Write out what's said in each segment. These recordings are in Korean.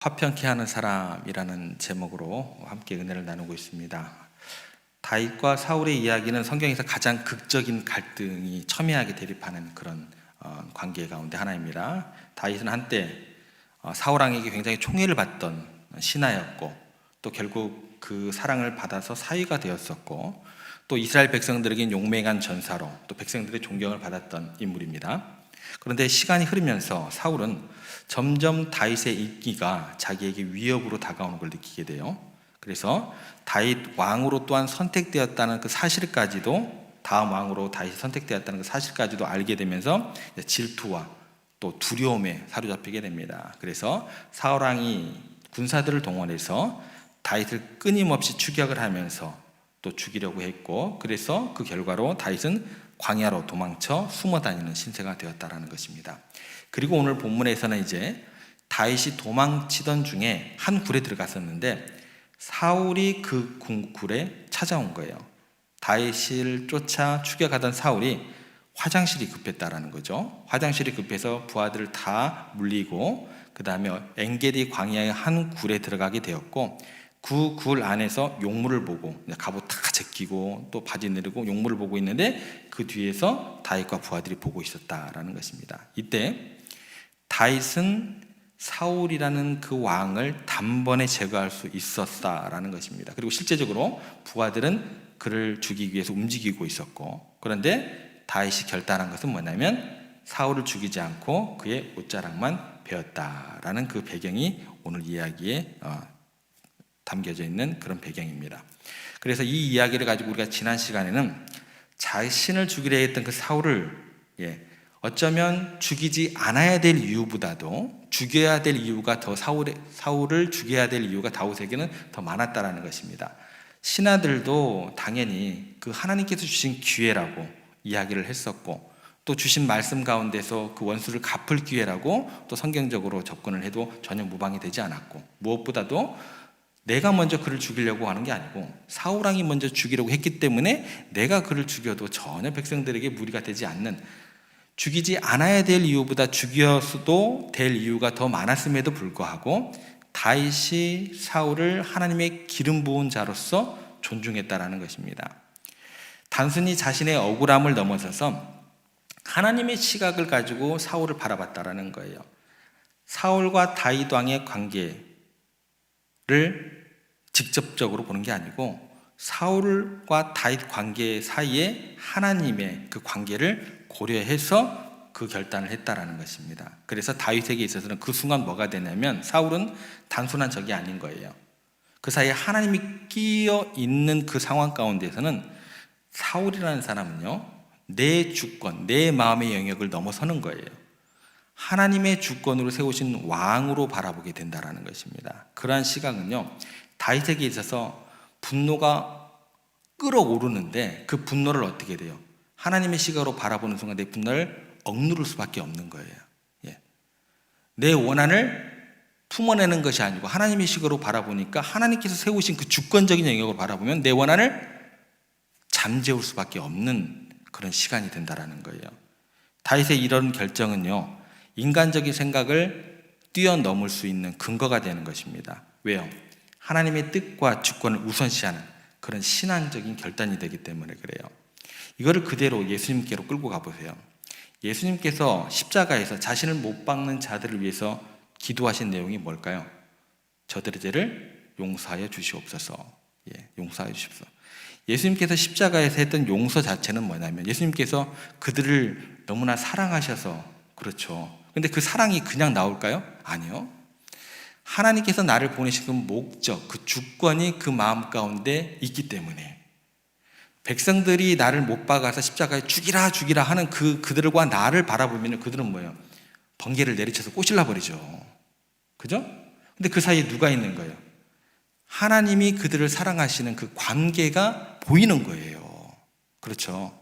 화평케 하는 사람이라는 제목으로 함께 은혜를 나누고 있습니다. 다윗과 사울의 이야기는 성경에서 가장 극적인 갈등이 첨예하게 대립하는 그런 관계 가운데 하나입니다. 다윗은 한때 사울 왕에게 굉장히 총애를 받던 신하였고, 또 결국 그 사랑을 받아서 사위가 되었었고, 또 이스라엘 백성들에겐 용맹한 전사로 또 백성들의 존경을 받았던 인물입니다. 그런데 시간이 흐르면서 사울은 점점 다윗의 인기가 자기에게 위협으로 다가오는 걸 느끼게 돼요. 그래서 다윗 왕으로 또한 선택되었다는 그 사실까지도, 다음 왕으로 다윗이 선택되었다는 그 사실까지도 알게 되면서 질투와 또 두려움에 사로잡히게 됩니다. 그래서 사울 왕이 군사들을 동원해서 다윗을 끊임없이 추격을 하면서 또 죽이려고 했고, 그래서 그 결과로 다윗은 광야로 도망쳐 숨어 다니는 신세가 되었다라는 것입니다. 그리고 오늘 본문에서는 이제 다윗이 도망치던 중에 한 굴에 들어갔었는데 사울이 그 굴에 찾아온 거예요. 다윗을 쫓아 추격하던 사울이 화장실이 급했다라는 거죠. 화장실이 급해서 부하들을 다 물리고 그 다음에 엔게디 광야의 한 굴에 들어가게 되었고, 그 굴 안에서 용물을 보고 갑옷 다 제끼고 또 바지 내리고 용물을 보고 있는데 그 뒤에서 다윗과 부하들이 보고 있었다라는 것입니다. 이때 다윗은 사울이라는 그 왕을 단번에 제거할 수 있었다라는 것입니다. 그리고 실제적으로 부하들은 그를 죽이기 위해서 움직이고 있었고, 그런데 다윗이 결단한 것은 뭐냐면 사울을 죽이지 않고 그의 옷자락만 베었다라는 그 배경이 오늘 이야기에 담겨져 있는 그런 배경입니다. 그래서 이 이야기를 가지고 우리가 지난 시간에는 자신을 죽이려 했던 그 사울을 어쩌면 죽이지 않아야 될 이유보다도 죽여야 될 이유가 더 사울을 죽여야 될 이유가 다윗에게는 더 많았다라는 것입니다. 신하들도 당연히 그 하나님께서 주신 기회라고 이야기를 했었고, 또 주신 말씀 가운데서 그 원수를 갚을 기회라고 또 성경적으로 접근을 해도 전혀 무방이 되지 않았고, 무엇보다도 내가 먼저 그를 죽이려고 하는 게 아니고 사울 왕이 먼저 죽이려고 했기 때문에 내가 그를 죽여도 전혀 백성들에게 무리가 되지 않는, 죽이지 않아야 될 이유보다 죽여서도 될 이유가 더 많았음에도 불구하고 다윗이 사울을 하나님의 기름 부은 자로서 존중했다라는 것입니다. 단순히 자신의 억울함을 넘어서서 하나님의 시각을 가지고 사울을 바라봤다라는 거예요. 사울과 다윗 왕의 관계를 직접적으로 보는 게 아니고 사울과 다윗 관계 사이에 하나님의 그 관계를 고려해서 그 결단을 했다라는 것입니다. 그래서 다윗에게 있어서는 그 순간 뭐가 되냐면 사울은 단순한 적이 아닌 거예요. 그 사이에 하나님이 끼어 있는 그 상황 가운데서는 사울이라는 사람은요, 내 주권, 내 마음의 영역을 넘어서는 거예요. 하나님의 주권으로 세우신 왕으로 바라보게 된다라는 것입니다. 그러한 시각은요, 다윗에게 있어서 분노가 끓어오르는데 그 분노를 어떻게 돼요? 하나님의 시각으로 바라보는 순간 내 분노를 억누를 수밖에 없는 거예요. 내 원한을 품어내는 것이 아니고 하나님의 시각으로 바라보니까 하나님께서 세우신 그 주권적인 영역으로 바라보면 내 원한을 잠재울 수밖에 없는 그런 시간이 된다라는 거예요. 다윗의 이런 결정은요, 인간적인 생각을 뛰어넘을 수 있는 근거가 되는 것입니다. 왜요? 하나님의 뜻과 주권을 우선시하는 그런 신앙적인 결단이 되기 때문에 그래요. 이거를 그대로 예수님께로 끌고 가보세요. 예수님께서 십자가에서 자신을 못 박는 자들을 위해서 기도하신 내용이 뭘까요? 저들의 죄를 용서하여 주시옵소서. 용서하여 주십시오. 예수님께서 십자가에서 했던 용서 자체는 뭐냐면 예수님께서 그들을 너무나 사랑하셔서 그렇죠. 근데 그 사랑이 그냥 나올까요? 아니요. 하나님께서 나를 보내신 그 목적, 그 주권이 그 마음 가운데 있기 때문에 백성들이 나를 못 박아서 십자가에 죽이라 죽이라 하는 그들과 나를 바라보면 그들은 뭐예요? 번개를 내리쳐서 꼬실라 버리죠. 그죠? 근데 그 사이에 누가 있는 거예요? 하나님이 그들을 사랑하시는 그 관계가 보이는 거예요. 그렇죠?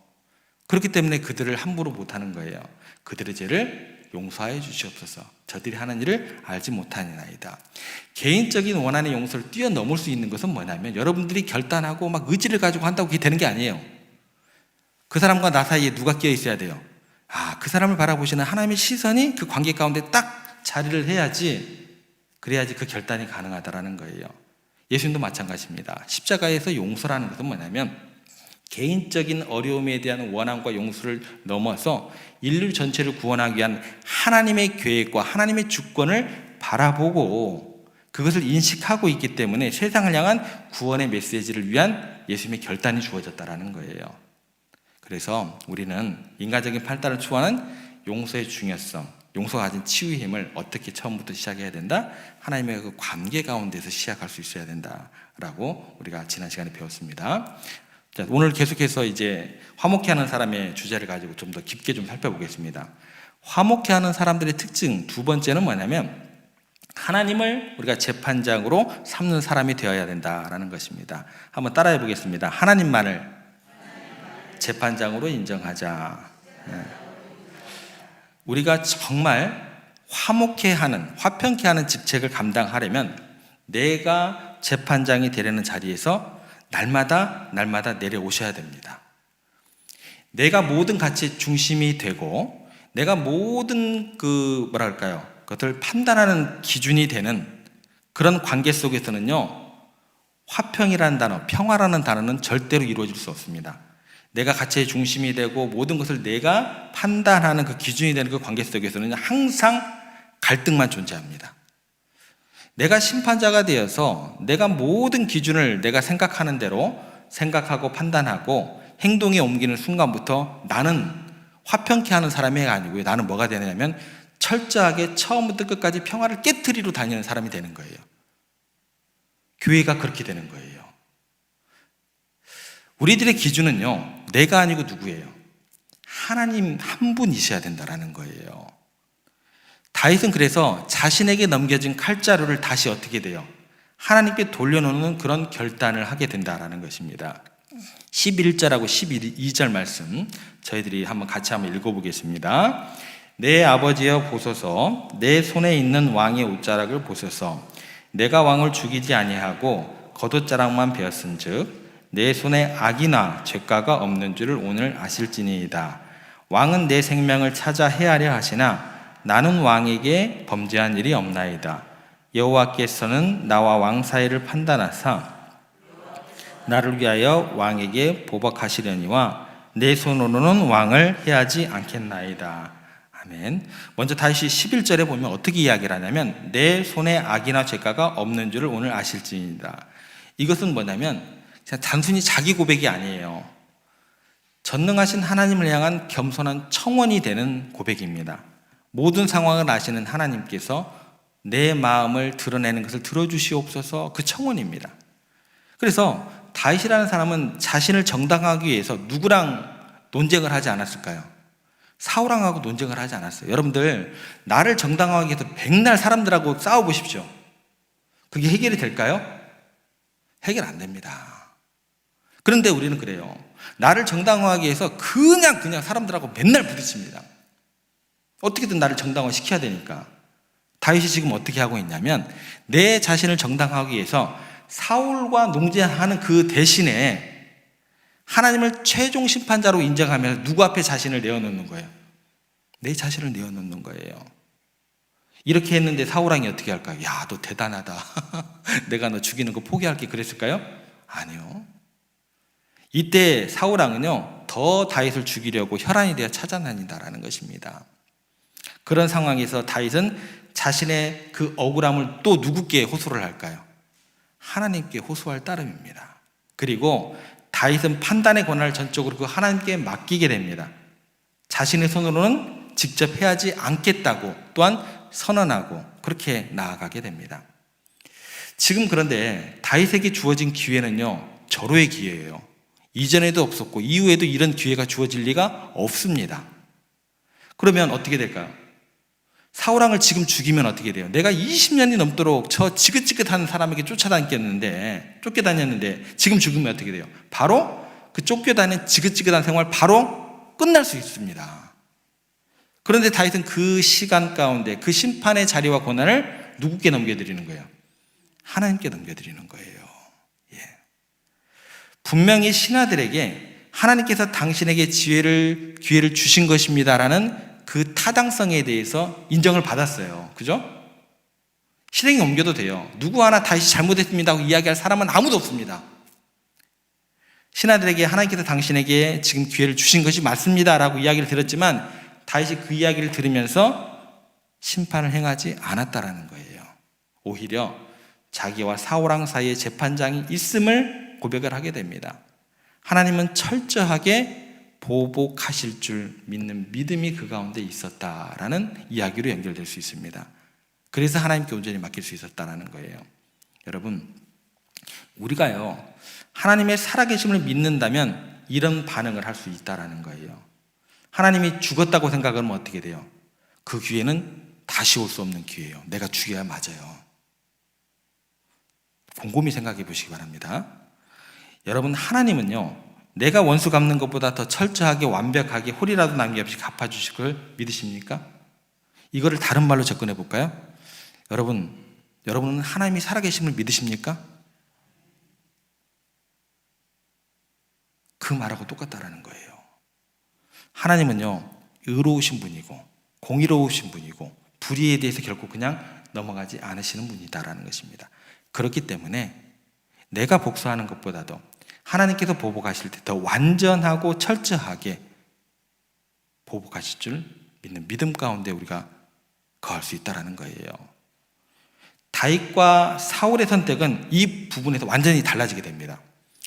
그렇기 때문에 그들을 함부로 못하는 거예요. 그들의 죄를 용서하여 주시옵소서. 저들이 하는 일을 알지 못하니이다. 개인적인 원한의 용서를 뛰어넘을 수 있는 것은 뭐냐면 여러분들이 결단하고 막 의지를 가지고 한다고 그게 되는 게 아니에요. 그 사람과 나 사이에 누가 끼어 있어야 돼요? 그 사람을 바라보시는 하나님의 시선이 그 관계 가운데 딱 자리를 해야지 그래야지 그 결단이 가능하다라는 거예요. 예수님도 마찬가지입니다. 십자가에서 용서라는 것은 뭐냐면 개인적인 어려움에 대한 원함과 용서를 넘어서 인류 전체를 구원하기 위한 하나님의 계획과 하나님의 주권을 바라보고 그것을 인식하고 있기 때문에 세상을 향한 구원의 메시지를 위한 예수님의 결단이 주어졌다라는 거예요. 그래서 우리는 인간적인 발달을 초월하는 용서의 중요성, 용서가 가진 치유의 힘을 어떻게 처음부터 시작해야 된다? 하나님의 그 관계 가운데서 시작할 수 있어야 된다라고 우리가 지난 시간에 배웠습니다. 자, 오늘 계속해서 이제 화목해하는 사람의 주제를 가지고 좀 더 깊게 좀 살펴보겠습니다. 화목해하는 사람들의 특징 두 번째는 뭐냐면 하나님을 우리가 재판장으로 삼는 사람이 되어야 된다라는 것입니다. 한번 따라해 보겠습니다. 하나님만을 재판장으로 인정하자. 우리가 정말 화목해하는, 화평케 하는 직책을 감당하려면 내가 재판장이 되려는 자리에서 날마다 내려오셔야 됩니다. 내가 모든 가치의 중심이 되고 내가 모든 그것을 판단하는 기준이 되는 그런 관계 속에서는요, 화평이라는 단어, 평화라는 단어는 절대로 이루어질 수 없습니다. 내가 가치의 중심이 되고 모든 것을 내가 판단하는 그 기준이 되는 그 관계 속에서는 항상 갈등만 존재합니다. 내가 심판자가 되어서 내가 모든 기준을 내가 생각하는 대로 생각하고 판단하고 행동에 옮기는 순간부터 나는 화평케 하는 사람이 아니고요. 나는 뭐가 되냐면 철저하게 처음부터 끝까지 평화를 깨트리러 다니는 사람이 되는 거예요. 교회가 그렇게 되는 거예요. 우리들의 기준은요, 내가 아니고 누구예요? 하나님 한 분이셔야 된다라는 거예요. 다윗은 그래서 자신에게 넘겨진 칼자루를 다시 어떻게 돼요? 하나님께 돌려놓는 그런 결단을 하게 된다라는 것입니다. 11절하고 12절 말씀 저희들이 같이 한번 읽어보겠습니다. 내 아버지여 보소서, 내 손에 있는 왕의 옷자락을 보소서. 내가 왕을 죽이지 아니하고 겉옷자락만 베었은즉 내 손에 악이나 죄가가 없는 줄을 오늘 아실지니이다. 왕은 내 생명을 찾아 해하려 하시나 나는 왕에게 범죄한 일이 없나이다. 여호와께서는 나와 왕 사이를 판단하사 나를 위하여 왕에게 보복하시려니와 내 손으로는 왕을 해하지 않겠나이다. 아멘. 먼저 다시 11절에 보면 어떻게 이야기를 하냐면 내 손에 악이나 죄가가 없는 줄을 오늘 아실지니이다. 이것은 뭐냐면 단순히 자기 고백이 아니에요. 전능하신 하나님을 향한 겸손한 청원이 되는 고백입니다. 모든 상황을 아시는 하나님께서 내 마음을 드러내는 것을 들어주시옵소서, 그 청원입니다. 그래서 다윗이라는 사람은 자신을 정당하기 위해서 누구랑 논쟁을 하지 않았을까요? 사울왕하고 논쟁을 하지 않았어요. 여러분들, 나를 정당하기 위해서 백날 사람들하고 싸워보십시오. 그게 해결이 될까요? 해결 안 됩니다. 그런데 우리는 그래요. 나를 정당화하기 위해서 그냥 사람들하고 맨날 부딪힙니다. 어떻게든 나를 정당화 시켜야 되니까. 다윗이 지금 어떻게 하고 있냐면 내 자신을 정당화하기 위해서 사울과 논쟁하는 그 대신에 하나님을 최종 심판자로 인정하면서 누구 앞에 자신을 내어놓는 거예요? 내 자신을 내어놓는 거예요. 이렇게 했는데 사울왕이 어떻게 할까요? 야, 너 대단하다. 내가 너 죽이는 거 포기할게 그랬을까요? 아니요. 이때 사울왕은요, 더 다윗을 죽이려고 혈안이 되어 찾아다닌다라는 것입니다. 그런 상황에서 다윗은 자신의 그 억울함을 또 누구께 호소를 할까요? 하나님께 호소할 따름입니다. 그리고 다윗은 판단의 권한을 전적으로 그 하나님께 맡기게 됩니다. 자신의 손으로는 직접 해하지 않겠다고 또한 선언하고 그렇게 나아가게 됩니다. 지금 그런데 다윗에게 주어진 기회는요, 절호의 기회예요. 이전에도 없었고 이후에도 이런 기회가 주어질 리가 없습니다. 그러면 어떻게 될까요? 사울왕을 지금 죽이면 어떻게 돼요? 내가 20년이 넘도록 저 지긋지긋한 사람에게 쫓겨다녔는데 지금 죽으면 어떻게 돼요? 바로 그 쫓겨다니는 지긋지긋한 생활 바로 끝날 수 있습니다. 그런데 다윗은 그 시간 가운데 그 심판의 자리와 권한을 누구께 넘겨드리는 거예요? 하나님께 넘겨드리는 거예요. 분명히 신하들에게 하나님께서 당신에게 기회를 주신 것입니다라는 그 타당성에 대해서 인정을 받았어요. 그죠? 실행에 옮겨도 돼요. 누구 하나 다윗이 잘못했습니다 하고 이야기할 사람은 아무도 없습니다. 신하들에게 하나님께서 당신에게 지금 기회를 주신 것이 맞습니다 라고 이야기를 들었지만 다윗이 그 이야기를 들으면서 심판을 행하지 않았다라는 거예요. 오히려 자기와 사울왕 사이에 재판장이 있음을 고백을 하게 됩니다. 하나님은 철저하게 보복하실 줄 믿는 믿음이 그 가운데 있었다라는 이야기로 연결될 수 있습니다. 그래서 하나님께 온전히 맡길 수 있었다는 거예요. 여러분, 우리가요 하나님의 살아계심을 믿는다면 이런 반응을 할 수 있다는 거예요. 하나님이 죽었다고 생각하면 어떻게 돼요? 그 기회는 다시 올 수 없는 기회예요. 내가 죽여야 맞아요. 곰곰이 생각해 보시기 바랍니다. 여러분, 하나님은요 내가 원수 갚는 것보다 더 철저하게 완벽하게 홀이라도 남김없이 갚아주실 걸 믿으십니까? 이거를 다른 말로 접근해 볼까요? 여러분은 하나님이 살아계심을 믿으십니까? 그 말하고 똑같다라는 거예요. 하나님은요 의로우신 분이고 공의로우신 분이고 불의에 대해서 결코 그냥 넘어가지 않으시는 분이다라는 것입니다. 그렇기 때문에 내가 복수하는 것보다도 하나님께서 보복하실 때 더 완전하고 철저하게 보복하실 줄 믿는 믿음 가운데 우리가 거할 수 있다는 거예요. 다윗과 사울의 선택은 이 부분에서 완전히 달라지게 됩니다.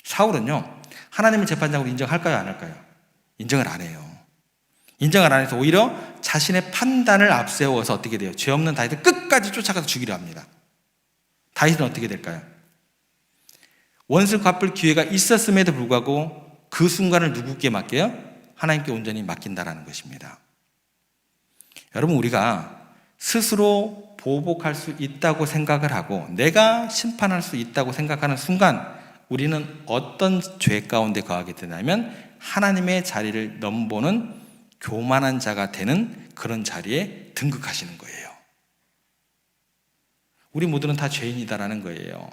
사울은요 하나님을 재판장으로 인정할까요 안 할까요? 인정을 안 해요. 인정을 안 해서 오히려 자신의 판단을 앞세워서 어떻게 돼요? 죄 없는 다윗을 끝까지 쫓아가서 죽이려 합니다. 다윗은 어떻게 될까요? 원수 갚을 기회가 있었음에도 불구하고 그 순간을 누구께 맡겨요? 하나님께 온전히 맡긴다라는 것입니다. 여러분, 우리가 스스로 보복할 수 있다고 생각을 하고 내가 심판할 수 있다고 생각하는 순간 우리는 어떤 죄 가운데 거하게 되냐면 하나님의 자리를 넘보는 교만한 자가 되는 그런 자리에 등극하시는 거예요. 우리 모두는 다 죄인이다라는 거예요.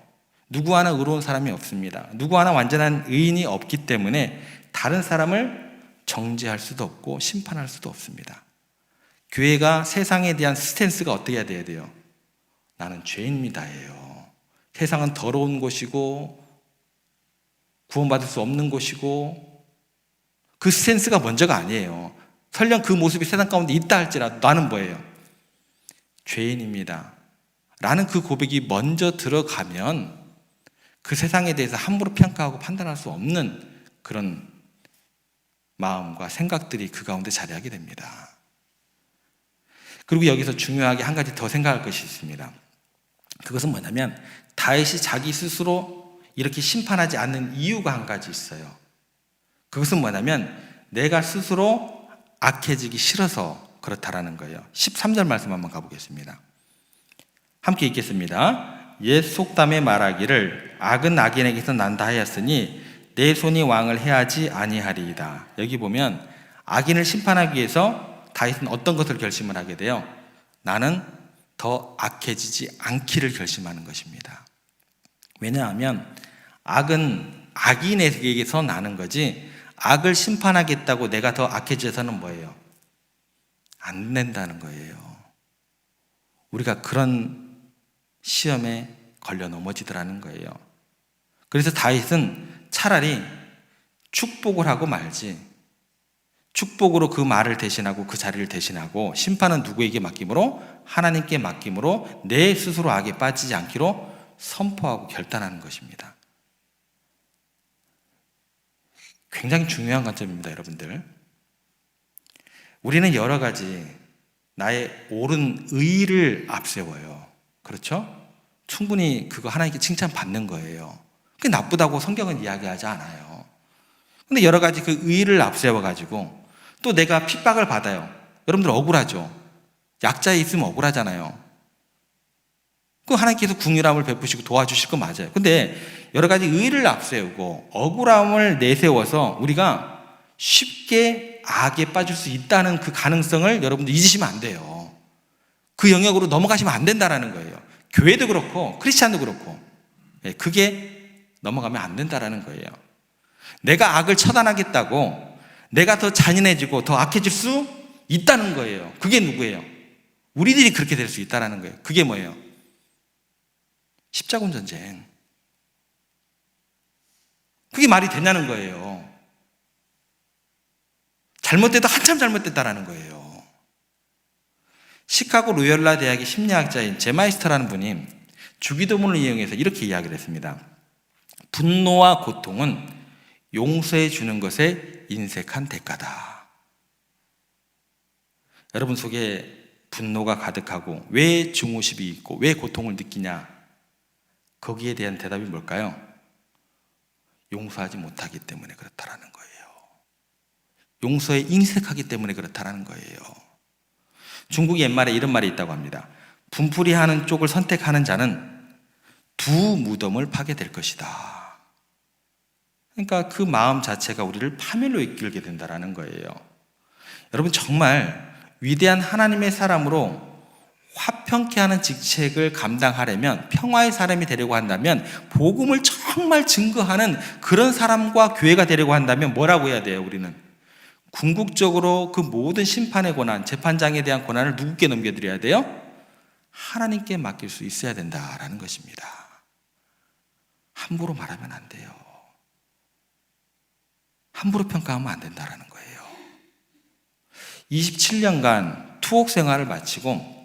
누구 하나 의로운 사람이 없습니다. 누구 하나 완전한 의인이 없기 때문에 다른 사람을 정죄할 수도 없고 심판할 수도 없습니다. 교회가 세상에 대한 스탠스가 어떻게 해야 돼요? 나는 죄인입니다예요. 세상은 더러운 곳이고 구원받을 수 없는 곳이고 그 스탠스가 먼저가 아니에요. 설령 그 모습이 세상 가운데 있다 할지라도 나는 뭐예요? 죄인입니다 라는 그 고백이 먼저 들어가면 그 세상에 대해서 함부로 평가하고 판단할 수 없는 그런 마음과 생각들이 그 가운데 자리하게 됩니다. 그리고 여기서 중요하게 한 가지 더 생각할 것이 있습니다. 그것은 뭐냐면 다윗이 자기 스스로 이렇게 심판하지 않는 이유가 한 가지 있어요. 그것은 뭐냐면 내가 스스로 악해지기 싫어서 그렇다라는 거예요. 13절 말씀 한번 가보겠습니다. 함께 읽겠습니다. 옛 속담에 말하기를 악은 악인에게서 난다 하였으니 내 손이 왕을 해하지 아니하리이다. 여기 보면 악인을 심판하기 위해서 다윗은 어떤 것을 결심을 하게 돼요? 나는 더 악해지지 않기를 결심하는 것입니다. 왜냐하면 악은 악인에게서 나는 거지 악을 심판하겠다고 내가 더 악해져서는 뭐예요? 안 된다는 거예요. 우리가 그런 시험에 걸려 넘어지더라는 거예요. 그래서 다윗은 차라리 축복을 하고 말지 축복으로 그 말을 대신하고 그 자리를 대신하고 심판은 누구에게 맡김으로? 하나님께 맡김으로 내 스스로 악에 빠지지 않기로 선포하고 결단하는 것입니다. 굉장히 중요한 관점입니다, 여러분들. 우리는 여러 가지 나의 옳은 의의를 앞세워요. 그렇죠? 충분히 그거 하나님께 칭찬받는 거예요. 그게 나쁘다고 성경은 이야기하지 않아요. 근데 여러 가지 그 의의를 앞세워가지고 또 내가 핍박을 받아요. 여러분들 억울하죠? 약자에 있으면 억울하잖아요. 그 하나님께서 긍휼함을 베푸시고 도와주실 거 맞아요. 근데 여러 가지 의의를 앞세우고 억울함을 내세워서 우리가 쉽게 악에 빠질 수 있다는 그 가능성을 여러분들 잊으시면 안 돼요. 그 영역으로 넘어가시면 안 된다는 거예요. 교회도 그렇고 크리스찬도 그렇고 그게 넘어가면 안 된다는 거예요. 내가 악을 처단하겠다고 내가 더 잔인해지고 더 악해질 수 있다는 거예요. 그게 누구예요? 우리들이 그렇게 될 수 있다는 거예요. 그게 뭐예요? 십자군 전쟁. 그게 말이 되냐는 거예요. 잘못돼도 한참 잘못됐다라는 거예요. 시카고 로열라 대학의 심리학자인 제마이스터라는 분이 주기도문을 이용해서 이렇게 이야기를 했습니다. 분노와 고통은 용서해 주는 것에 인색한 대가다. 여러분 속에 분노가 가득하고 왜 증오심이 있고 왜 고통을 느끼냐? 거기에 대한 대답이 뭘까요? 용서하지 못하기 때문에 그렇다라는 거예요. 용서에 인색하기 때문에 그렇다라는 거예요. 중국이 옛말에 이런 말이 있다고 합니다. 분풀이 하는 쪽을 선택하는 자는 두 무덤을 파게 될 것이다. 그러니까 그 마음 자체가 우리를 파멸로 이끌게 된다는 거예요. 여러분 정말 위대한 하나님의 사람으로 화평케 하는 직책을 감당하려면, 평화의 사람이 되려고 한다면, 복음을 정말 증거하는 그런 사람과 교회가 되려고 한다면 뭐라고 해야 돼요? 우리는 궁극적으로 그 모든 심판의 권한, 재판장에 대한 권한을 누구께 넘겨드려야 돼요? 하나님께 맡길 수 있어야 된다라는 것입니다. 함부로 말하면 안 돼요. 함부로 평가하면 안 된다라는 거예요. 27년간 투옥 생활을 마치고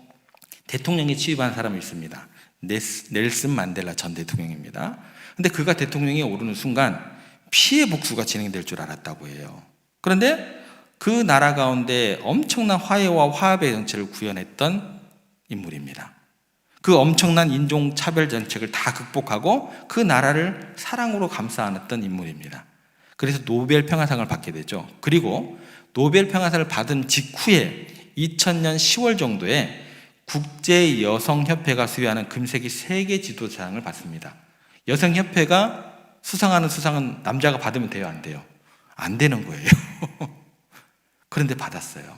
대통령에 취임한 사람이 있습니다. 넬슨 만델라 전 대통령입니다. 근데 그가 대통령에 오르는 순간 피해 복수가 진행될 줄 알았다고 해요. 그런데 그 나라 가운데 엄청난 화해와 화합의 정책을 구현했던 인물입니다. 그 엄청난 인종차별 정책을 다 극복하고 그 나라를 사랑으로 감싸 안았던 인물입니다. 그래서 노벨 평화상을 받게 되죠. 그리고 노벨 평화상을 받은 직후에 2000년 10월 정도에 국제여성협회가 수여하는 금세기 세계 지도상을 받습니다. 여성협회가 수상하는 수상은 남자가 받으면 돼요? 안 돼요? 안 되는 거예요. 그런데 받았어요.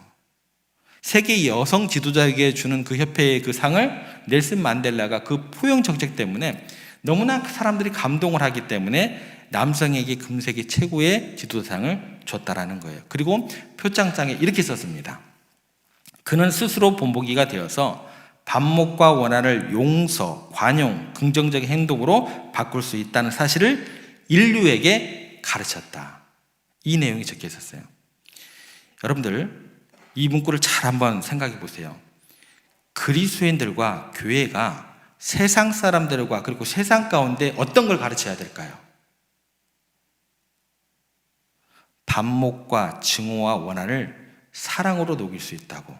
세계 여성 지도자에게 주는 그 협회의 그 상을 넬슨 만델라가 그 포용 정책 때문에 너무나 사람들이 감동을 하기 때문에 남성에게 금세기 최고의 지도상을 줬다라는 거예요. 그리고 표창장에 이렇게 썼습니다. 그는 스스로 본보기가 되어서 반목과 원한을 용서, 관용, 긍정적인 행동으로 바꿀 수 있다는 사실을 인류에게 가르쳤다. 이 내용이 적혀 있었어요. 여러분들 이 문구를 잘 한번 생각해 보세요. 그리스도인들과 교회가 세상 사람들과 그리고 세상 가운데 어떤 걸 가르쳐야 될까요? 반목과 증오와 원한을 사랑으로 녹일 수 있다고,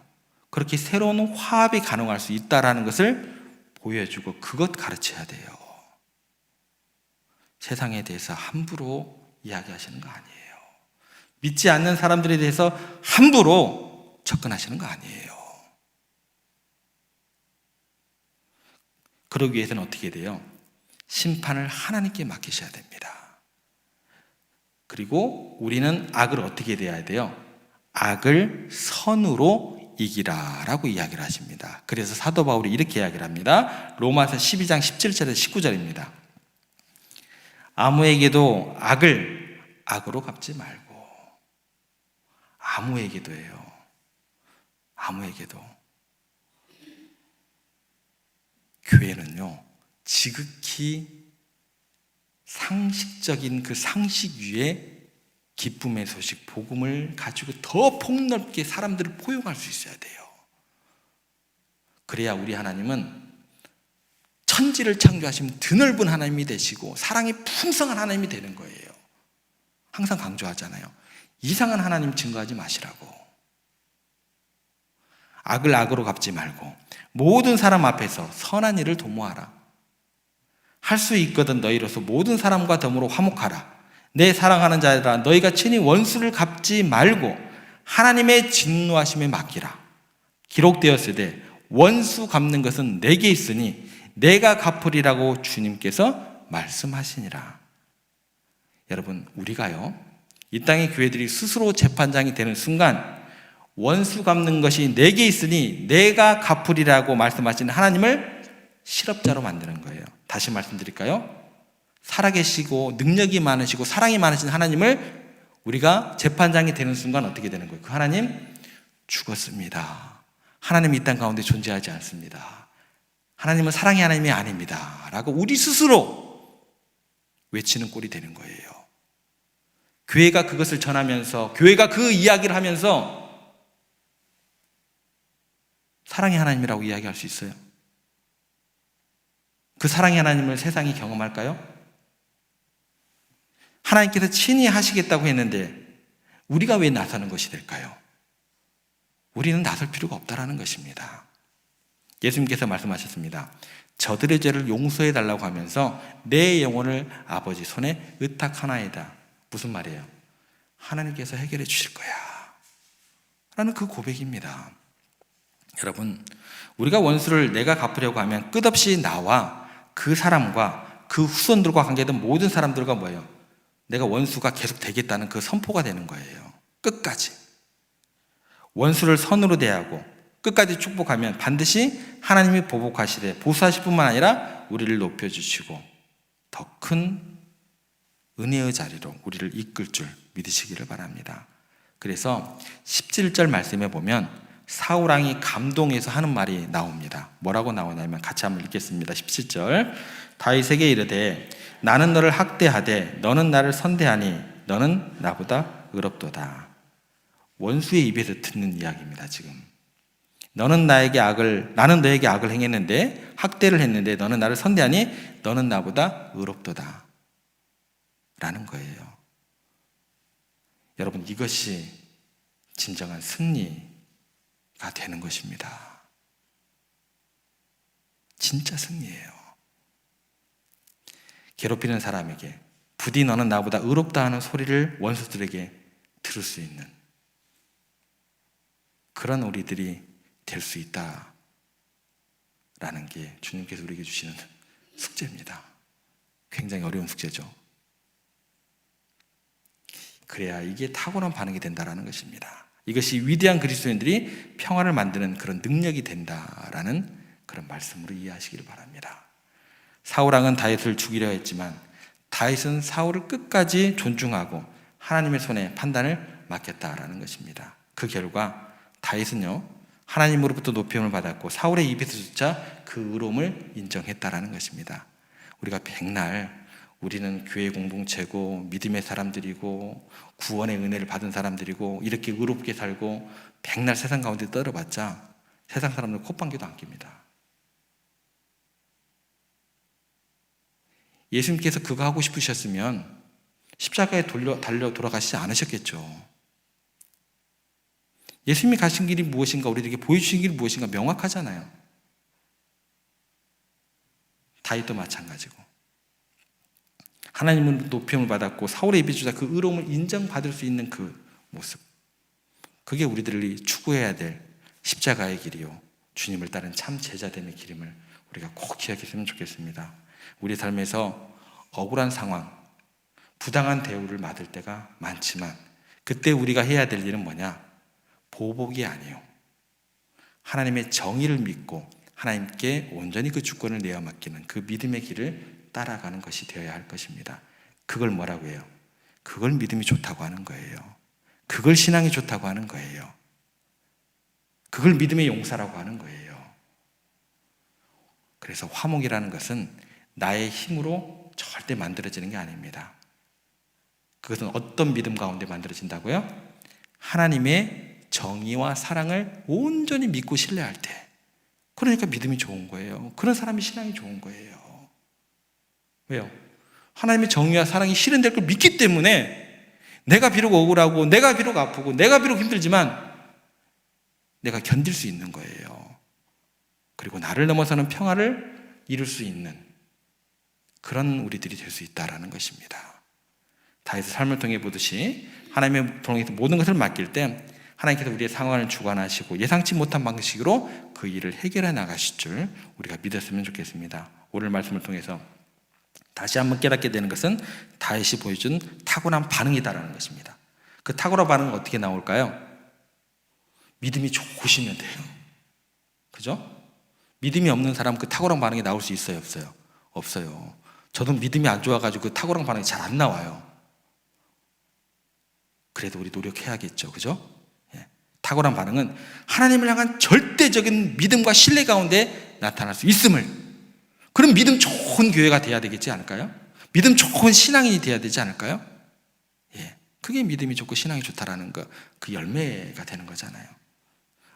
그렇게 새로운 화합이 가능할 수 있다는 것을 보여주고 그것 가르쳐야 돼요. 세상에 대해서 함부로 이야기하시는 거 아니에요. 믿지 않는 사람들에 대해서 함부로 접근하시는 거 아니에요. 그러기 위해서는 어떻게 돼요? 심판을 하나님께 맡기셔야 됩니다. 그리고 우리는 악을 어떻게 대해야 돼요? 악을 선으로 이기라라고 이야기를 하십니다. 그래서 사도 바울이 이렇게 이야기를 합니다. 로마서 12장 17절에서 19절입니다. 아무에게도 악을 악으로 갚지 말고. 아무에게도예요. 아무에게도. 교회는요, 지극히 상식적인 그 상식 위에 기쁨의 소식, 복음을 가지고 더 폭넓게 사람들을 포용할 수 있어야 돼요. 그래야 우리 하나님은 천지를 창조하시면 드넓은 하나님이 되시고 사랑이 풍성한 하나님이 되는 거예요. 항상 강조하잖아요. 이상한 하나님 증거하지 마시라고. 악을 악으로 갚지 말고 모든 사람 앞에서 선한 일을 도모하라. 할 수 있거든 너희로서 모든 사람과 더불어 화목하라. 내 사랑하는 자들아 너희가 친히 원수를 갚지 말고 하나님의 진노하심에 맡기라. 기록되었으되 원수 갚는 것은 내게 있으니 내가 갚으리라고 주님께서 말씀하시니라. 여러분, 우리가요, 이 땅의 교회들이 스스로 재판장이 되는 순간 원수 갚는 것이 내게 있으니 내가 갚으리라고 말씀하시는 하나님을 실업자로 만드는 거예요. 다시 말씀드릴까요? 살아계시고 능력이 많으시고 사랑이 많으신 하나님을 우리가 재판장이 되는 순간 어떻게 되는 거예요? 그 하나님 죽었습니다. 하나님 이 땅 가운데 존재하지 않습니다. 하나님은 사랑의 하나님이 아닙니다 라고 우리 스스로 외치는 꼴이 되는 거예요. 교회가 그것을 전하면서, 교회가 그 이야기를 하면서 사랑의 하나님이라고 이야기할 수 있어요? 그 사랑의 하나님을 세상이 경험할까요? 하나님께서 친히 하시겠다고 했는데 우리가 왜 나서는 것이 될까요? 우리는 나설 필요가 없다라는 것입니다. 예수님께서 말씀하셨습니다. 저들의 죄를 용서해 달라고 하면서 내 영혼을 아버지 손에 의탁하나이다. 무슨 말이에요? 하나님께서 해결해 주실 거야 라는 그 고백입니다. 여러분, 우리가 원수를 내가 갚으려고 하면 끝없이 나와 그 사람과 그 후손들과 관계된 모든 사람들과 뭐예요? 내가 원수가 계속 되겠다는 그 선포가 되는 거예요. 끝까지. 원수를 선으로 대하고 끝까지 축복하면 반드시 하나님이 보복하시되 보수하실 뿐만 아니라 우리를 높여주시고 더 큰 은혜의 자리로 우리를 이끌 줄 믿으시기를 바랍니다. 그래서 17절 말씀에 보면 사울왕이 감동해서 하는 말이 나옵니다. 뭐라고 나오냐면 같이 한번 읽겠습니다. 17절 다윗에게 이르되 나는 너를 학대하되 너는 나를 선대하니 너는 나보다 의롭도다. 원수의 입에서 듣는 이야기입니다. 지금 나는 너에게 악을 행했는데 학대를 했는데 너는 나를 선대하니 너는 나보다 의롭도다 라는 거예요. 여러분, 이것이 진정한 승리가 되는 것입니다. 진짜 승리예요. 괴롭히는 사람에게 부디 너는 나보다 의롭다 하는 소리를 원수들에게 들을 수 있는 그런 우리들이 될 수 있다라는 게 주님께서 우리에게 주시는 숙제입니다. 굉장히 어려운 숙제죠. 그래야 이게 탁월한 반응이 된다라는 것입니다. 이것이 위대한 그리스도인들이 평화를 만드는 그런 능력이 된다라는 그런 말씀으로 이해하시기를 바랍니다. 사울왕은 다윗을 죽이려 했지만 다윗은 사울을 끝까지 존중하고 하나님의 손에 판단을 맡겼다라는 것입니다. 그 결과 다윗은요 하나님으로부터 높임을 받았고 사울의 입에서조차 그 의로움을 인정했다라는 것입니다. 우리가 백날 우리는 교회 공동체고 믿음의 사람들이고 구원의 은혜를 받은 사람들이고 이렇게 의롭게 살고 백날 세상 가운데 떨어봤자 세상 사람들 콧방귀도 안 낍니다. 예수님께서 그거 하고 싶으셨으면 십자가에 달려 돌아가시지 않으셨겠죠. 예수님이 가신 길이 무엇인가, 우리에게 보여주신 길이 무엇인가 명확하잖아요. 다윗도 마찬가지고 하나님은 높임을 받았고 사울의 입에 주자 그 의로움을 인정받을 수 있는 그 모습, 그게 우리들이 추구해야 될 십자가의 길이요 주님을 따른 참 제자 되는 길임을 우리가 꼭 기억했으면 좋겠습니다. 우리 삶에서 억울한 상황, 부당한 대우를 받을 때가 많지만 그때 우리가 해야 될 일은 뭐냐? 보복이 아니에요. 하나님의 정의를 믿고 하나님께 온전히 그 주권을 내어 맡기는 그 믿음의 길을 따라가는 것이 되어야 할 것입니다. 그걸 뭐라고 해요? 그걸 믿음이 좋다고 하는 거예요. 그걸 신앙이 좋다고 하는 거예요. 그걸 믿음의 용사라고 하는 거예요. 그래서 화목이라는 것은 나의 힘으로 절대 만들어지는 게 아닙니다. 그것은 어떤 믿음 가운데 만들어진다고요? 하나님의 정의와 사랑을 온전히 믿고 신뢰할 때, 그러니까 믿음이 좋은 거예요. 그런 사람이 신앙이 좋은 거예요. 왜요? 하나님의 정의와 사랑이 실현될 걸 믿기 때문에 내가 비록 억울하고 내가 비록 아프고 내가 비록 힘들지만 내가 견딜 수 있는 거예요. 그리고 나를 넘어서는 평화를 이룰 수 있는 그런 우리들이 될 수 있다는 것입니다. 다윗의 삶을 통해 보듯이 하나님의 통해서 모든 것을 맡길 때 하나님께서 우리의 상황을 주관하시고 예상치 못한 방식으로 그 일을 해결해 나가실 줄 우리가 믿었으면 좋겠습니다. 오늘 말씀을 통해서 다시 한번 깨닫게 되는 것은 다윗이 보여준 탁월한 반응이다라는 것입니다. 그 탁월한 반응은 어떻게 나올까요? 믿음이 좋으시면 돼요. 그죠? 믿음이 없는 사람 그 탁월한 반응이 나올 수 있어요? 없어요? 없어요. 저도 믿음이 안 좋아가지고 그 탁월한 반응이 잘 안 나와요. 그래도 우리 노력해야겠죠. 그죠? 예. 탁월한 반응은 하나님을 향한 절대적인 믿음과 신뢰 가운데 나타날 수 있음을, 그럼 믿음 좋은 교회가 돼야 되겠지 않을까요? 믿음 좋은 신앙인이 돼야 되지 않을까요? 예, 그게 믿음이 좋고 신앙이 좋다라는 그 열매가 되는 거잖아요.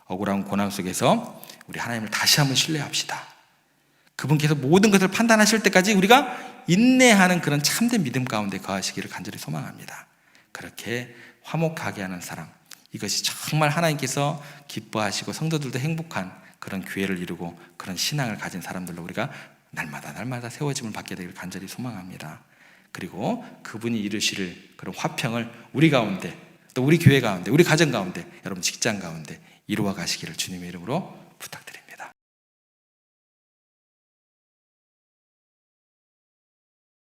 억울한 고난 속에서 우리 하나님을 다시 한번 신뢰합시다. 그분께서 모든 것을 판단하실 때까지 우리가 인내하는 그런 참된 믿음 가운데 거하시기를 간절히 소망합니다. 그렇게 화목하게 하는 사람, 이것이 정말 하나님께서 기뻐하시고 성도들도 행복한 그런 교회를 이루고 그런 신앙을 가진 사람들로 우리가 날마다 세워짐을 받게 되기를 간절히 소망합니다. 그리고 그분이 이루실 그런 화평을 우리 가운데, 또 우리 교회 가운데, 우리 가정 가운데, 여러분 직장 가운데 이루어 가시기를 주님의 이름으로 부탁드립니다.